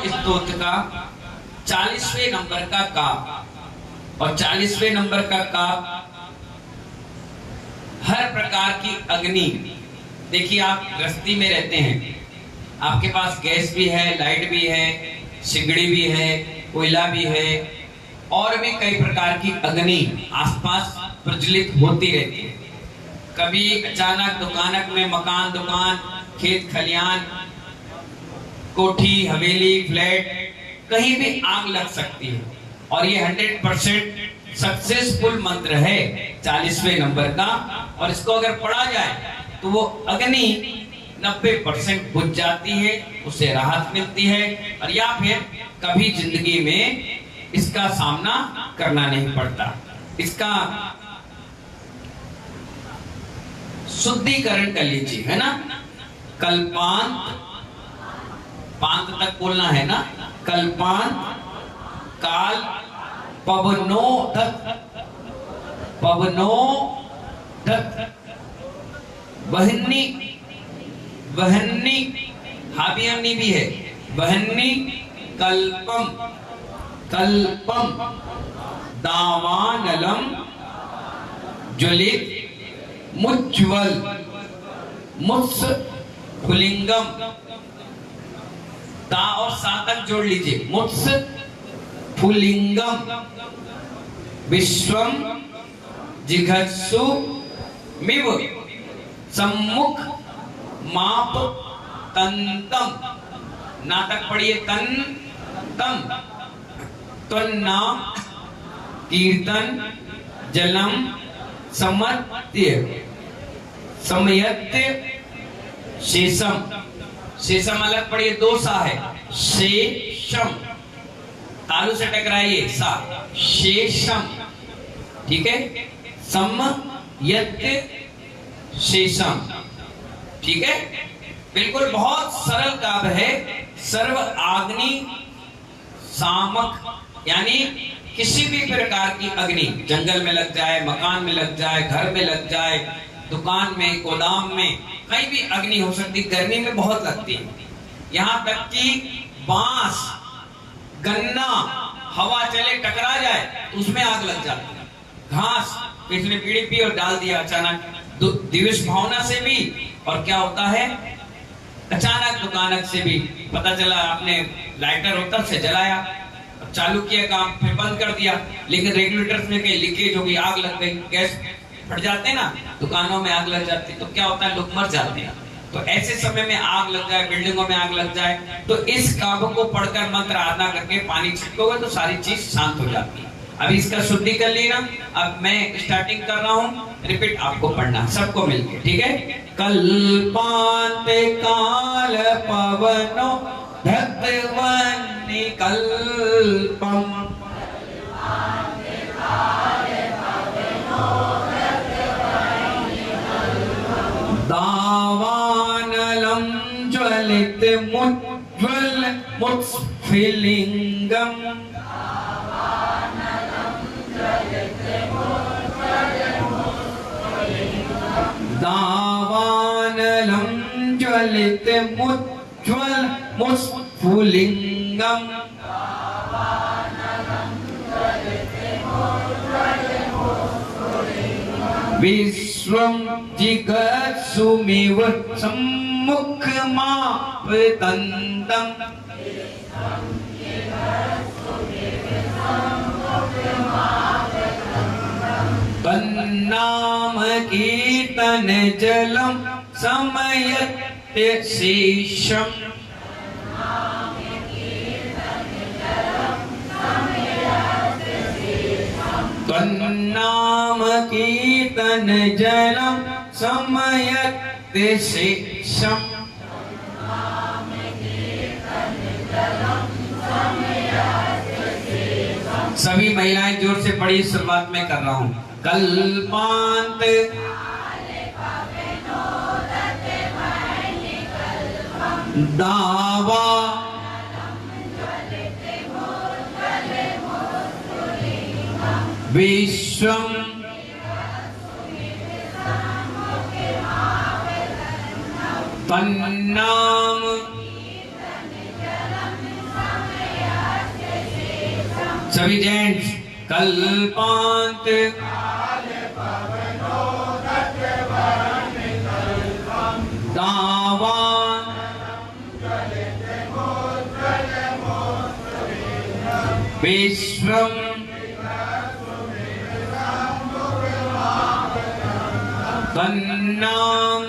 स्तोत्र का 40वें नंबर का का और 40वें नंबर का हर प्रकार की अग्नि। देखिए आप गृहस्थी में रहते हैं, आपके पास गैस भी है, लाइट भी है, सिगड़ी भी है, कोयला भी है और भी कई प्रकार की अग्नि आसपास प्रज्वलित होती रहती है। कभी अचानक दुकानक में मकान, दुकान, खेत खलियान, कोठी, हवेली, फ्लैट, कहीं भी आग लग सकती है और ये 100% सक्सेसफुल मंत्र है 40वें नंबर का। और इसको अगर पढ़ा जाए तो वो अग्नि 90% बुझ जाती है, उससे राहत मिलती है और या फिर कभी जिंदगी में इसका सामना करना नहीं पड़ता। इसका शुद्धिकरण कर लीजिए, है ना। कल्पांत, पांत तक बोलना है ना। कल्पांत काल पवनो दत्त वहन्नी, वहन्नी हाबियनी भी है, वहन्नी कल्पम, कल्पम दावानलम ज्वलित मुज्ज्वल मुत्स फुलिंगम। ता और सा तक जोड़ लीजिए, मुत्स फुलिंगम विश्वम जिघत्सु मिव सम्मुख माप तंतम। नाटक पढ़िए, तन तम त्वन्नाम कीर्तन जलम समत्य समयत्य शेषम। शेषम अलग पढ़िए, दो सा है, शेषम तालु से टकराइए, सा शेषम, ठीक है। समयत्य शेषम, ठीक है। बिल्कुल बहुत सरल काव्य है। सर्व अग्नि सामक, यानी किसी भी प्रकार की अग्नि, जंगल में लग जाए, मकान में लग जाए, घर में लग जाए, दुकान में, गोदाम में, कहीं भी अग्नि हो सकती। गर्मी में बहुत लगती है, यहाँ तक कि बांस, गन्ना हवा चले टकरा जाए तो उसमें आग लग जाती है। घास किसी ने बीड़ी पी और डाल दिया अचानक, दिविश भावना से भी। और क्या होता है, अचानक दुकानक से भी पता चला, आपने लाइटर होता से जलाया, चालू किया काम, फिर बंद कर दिया, लेकिन रेगुलेटर्स में कहीं लीकेज हो गई, आग लग गई, गैस फट जाते हैं ना, दुकानों में आग लग जाती, तो क्या होता है, लोग मर जाते हैं। तो ऐसे समय में आग लग जाए, बिल्डिंगों में आग लग जाए, तो इस काव्य को पढ़कर मंत्र आराधना करके पानी छिड़कोगे तो सारी चीज शांत हो जाती है। अभी इसका शुद्धि कर ली ना, अब मैं स्टार्टिंग कर रहा हूँ, रिपीट आपको पढ़ना सबको मिलकर, ठीक है। कल्पांत काल पवनो धत्वन्नि कल्पम दावानलम ज्वलित मुज्ज्वल मुत्स्फुलिंगम दावानलम ज्वलित मुज्ज्वल मुत्स्फुलिंगम विश्वं जिगत्सुमिव सम्मुखमापतन्तम् तन्नाम कीर्तन जलम समयत्य शेषम् तन्नाम कीर्तन जलम समयत्य शेषम्। सभी महिलाएं जोर से पढ़ी, शुरुआत में कर रहा हूँ। कल्पांत दावा विश्वम तन्नाम सभी जेंट्स कल्पांत दावान विश्वम तन्नाम।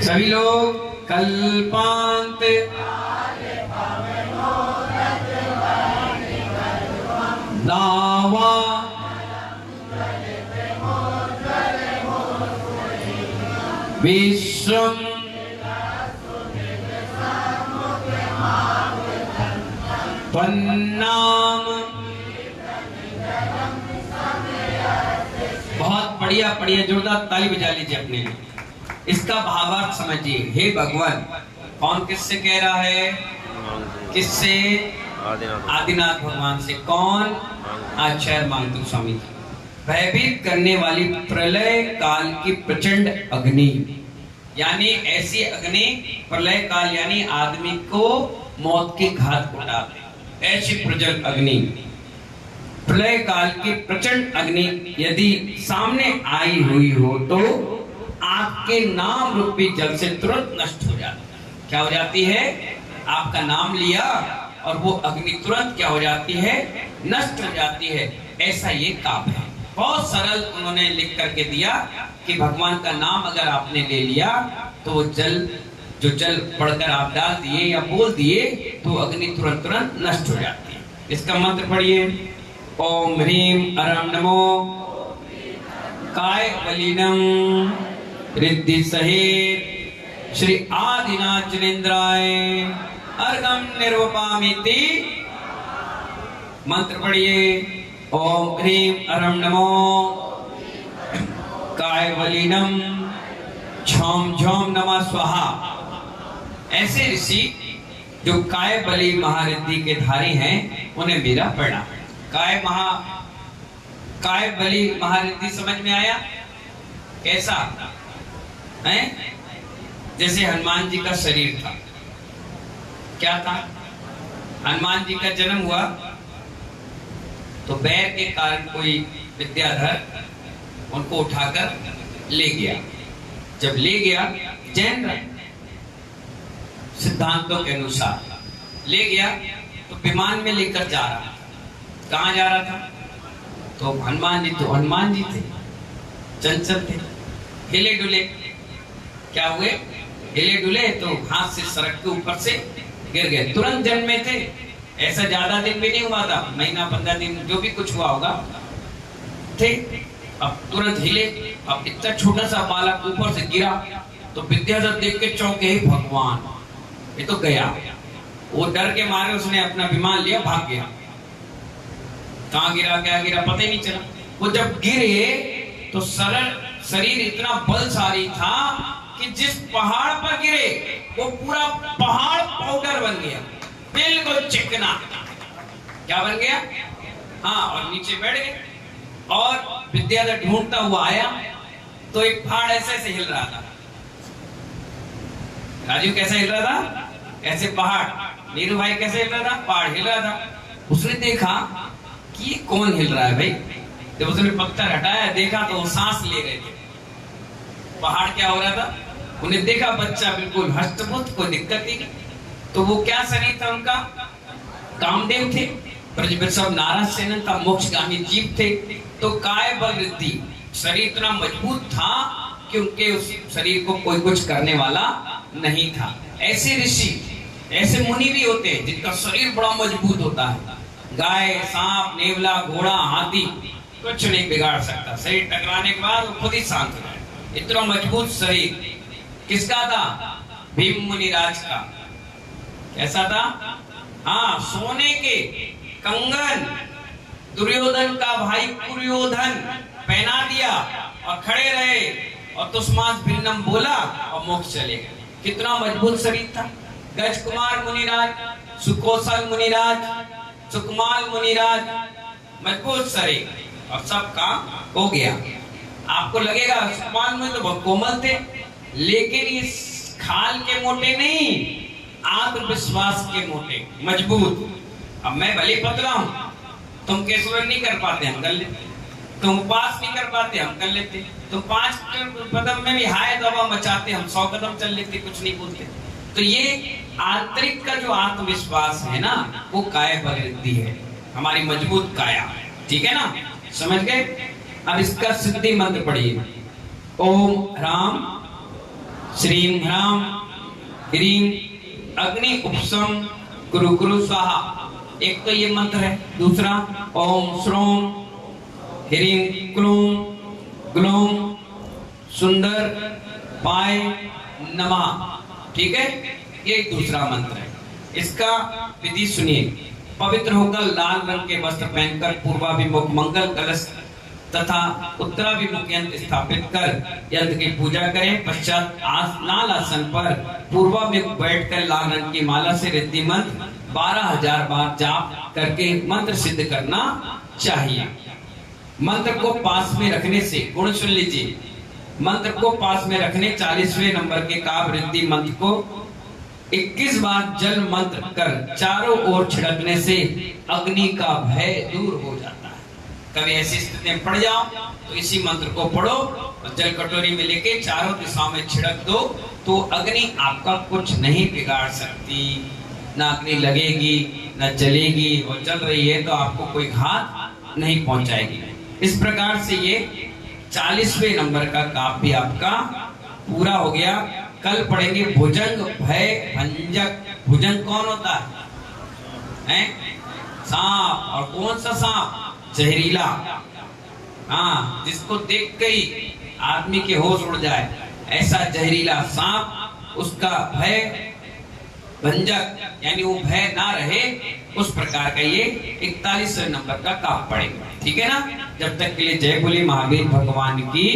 सभी लोग कल्पांत दावा विश्वम त्वन्नाम। बहुत बढ़िया बढ़िया, जोरदार ताली बजा लीजिए अपने लिए। इसका भावार्थ समझिए। हे भगवान, कौन किससे कह रहा है? किससे? आदिनाथ भगवान से। कौन? आचार्य मांगतु स्वामी जी। भयभीत करने वाली प्रलय काल की प्रचंड अग्नि, यानी ऐसी अग्नि, प्रलय काल यानी आदमी को मौत के घात को डाल दे, ऐसी प्रचंड अग्नि, प्रलय काल की प्रचंड अग्नि यदि सामने आई हुई हो तो आपके नाम रूपी जल से तुरंत नष्ट हो जाती है। क्या हो जाती है? आपका नाम लिया और वो अग्नि तुरंत क्या हो जाती है? नष्ट हो जाती है। ऐसा ये काम है। बहुत सरल उन्होंने लिख करके दिया कि भगवान का नाम अगर आपने ले लिया तो वो जल, जो जल पढ़कर आप डाल दिए या बोल दिए तो अग्नि तुरंत तुरंत नष्ट हो जाती है। इसका मंत्र पढ़िए। ओम ह्रीम अरम नमो काय वलीनम रिद्धि सहित श्री आदिनाथ जिनेन्द्राय अर्घम निर्वपामिति। मंत्र पढ़िए। ओम ह्रीम अरम नमो काय वलीनम झोम झोम नमः स्वाहा। ऐसे ऋषि जो काय बली महारिद्धि के धारी हैं उन्हें मेरा प्रणाम। काय बली महारिद्धि समझ में आया? कैसा है? जैसे हनुमान जी का शरीर था। क्या था? हनुमान जी का जन्म हुआ तो बैर के कारण कोई विद्याधर उनको उठाकर ले गया। जब ले गया, जैन सिद्धांतों के अनुसार ले गया तो विमान में लेकर जा रहा। कहाँ जा रहा था? तो हनुमान जी थे, चंचल थे, हिले डुले। क्या हुए? हिले डुले तो हाथ से सड़क के ऊपर से गिर गए। तुरंत जन्मे थे, ऐसा ज्यादा दिन भी नहीं हुआ था, महीना 15 दिन जो भी कुछ हुआ होगा थे। अब तुरंत हिले। अब इतना छोटा सा बालक ऊपर से गिरा तो विद्याधर देख के चौंके, हे भगवान, ये तो गया। वो डर के मारे उसने अपना विमान लिया, भाग गया। कहाँ गिरा, क्या गिरा, पता ही नहीं चला। वो जब गिरे तो शरीर इतना बलशाली था कि जिस पहाड़ पर गिरे वो पूरा पहाड़ पाउडर बन गया, बिल्कुल चिकना। क्या बन गया? हाँ, और नीचे बैठ गए। और विद्याधर ढूंढता हुआ आया तो एक पहाड़ ऐसे हिल रहा था। राजू कैसे हिल रहा था? ऐसे पहाड़। नीरू भाई कैसे हिल रहा था? पहाड़ हिल रहा था। उसने देखा कि ये कौन हिल रहा है भाई। जब उसने पत्थर हटाया, देखा तो वो सांस ले रहे थे। पहाड़ क्या हो रहा था? उन्हें देखा बच्चा बिल्कुल हष्टपुष्ट, कोई दिक्कत नहीं। तो वो क्या शरीर था उनका? कामदेव थे, ब्रजवत्सल नारद सेन था, मोक्षगामी जीव थे। तो काय बल रिद्धि, शरीर इतना मजबूत था कि उनके उस शरीर को कोई कुछ करने वाला नहीं था। ऐसे ऋषि, ऐसे मुनि भी होते हैं जिनका शरीर बड़ा मजबूत होता है। गाय, सांप, नेवला, घोड़ा, हाथी कुछ नहीं बिगाड़ सकता। शरीर टकराने के बाद वो खुद ही शांत हो जाए। इतना मजबूत शरीर किसका था? भीम मुनिराज का। कैसा था? हाँ, सोने के कंगन दुर्योधन का भाई कुर्योधन पहना दिया और खड़े रहे और तुस्मास भिन्नम बोला और मोक्ष चले गए। कितना मजबूत शरीर था। गज कुमार मुनिराज, सुकोसल मुनिराज, सुकमाल मुनिराज, मजबूत शरीर और सब काम हो गया। आपको लगेगा सुकमाल मुनि तो बहुत कोमल थे, लेकिन इस खाल के मोटे नहीं, आत्मविश्वास के मोटे मजबूत। अब मैं भले पतला हूं, तुम केशवर नहीं कर पाते, हम कर लेते। तुम उपवास नहीं कर पाते, हम कर लेते। तुम 5 कदम में भी हाय दबा मचाते, हम 100 कदम चल लेते, कुछ नहीं बोलते। तो ये आंतरिक का जो आत्मविश्वास है ना, वो काया बल रिद्धि है, हमारी मजबूत काया। ठीक है ना, समझ गए। अब इसका सिद्धि मंत्र पढ़िए। ओम ह्राम श्रीम ह्राम ह्रीम अग्नि उपसम कुरु कुरु स्वाहा। एक तो ये मंत्र है। दूसरा ओम श्रोम ह्रीम क्लूम ग्लूम सुंदर पाय नमः। ठीक है, ये दूसरा मंत्र है। इसका विधि सुनिए। पवित्र होकर लाल रंग के वस्त्र पहनकर पूर्वाभिमुख मंगल कलश तथा उत्तराभिमुख यंत्र स्थापित कर यंत्र की पूजा करें। पश्चात लाल आसन पर पूर्वाभिमुख बैठकर लाल रंग की माला से रिद्धि मंत्र 12,000 बार जाप करके मंत्र सिद्ध करना चाहिए। मंत्र को पास में रखने से, गुण सुन लीजिए, मंत्र को पास में रखने 40वें नंबर के काव्य रिद्धि मंत्र को 21 बार जल मंत्र कर चारों ओर छिड़कने से अग्नि का भय दूर हो जाता है। कभी ऐसी स्थिति में पड़ जाओ तो इसी मंत्र को पढ़ो और जल कटोरी में लेके चारों दिशाओं में छिड़क दो, तो अग्नि आपका कुछ नहीं बिगाड़ सकती। ना अग्नि लगेगी, ना जलेगी, और जल रही है तो आपको कोई घात नहीं पहुंचाएगी। इस प्रकार से ये 40वें नंबर का काव्य आपका पूरा हो गया। कल पढ़ेंगे भुजंग भय भंजक। भुजंग कौन होता है? सांप। और कौन सा सांप? जहरीला। हाँ, जिसको देख के ही आदमी के होश उड़ जाए, ऐसा जहरीला सांप। उसका भय भंजक, यानी वो भय ना रहे, उस प्रकार का ये 41वें नंबर का काव्य पढ़ेंगे। ठीक है ना। जब तक के लिए जय बोले महावीर भगवान की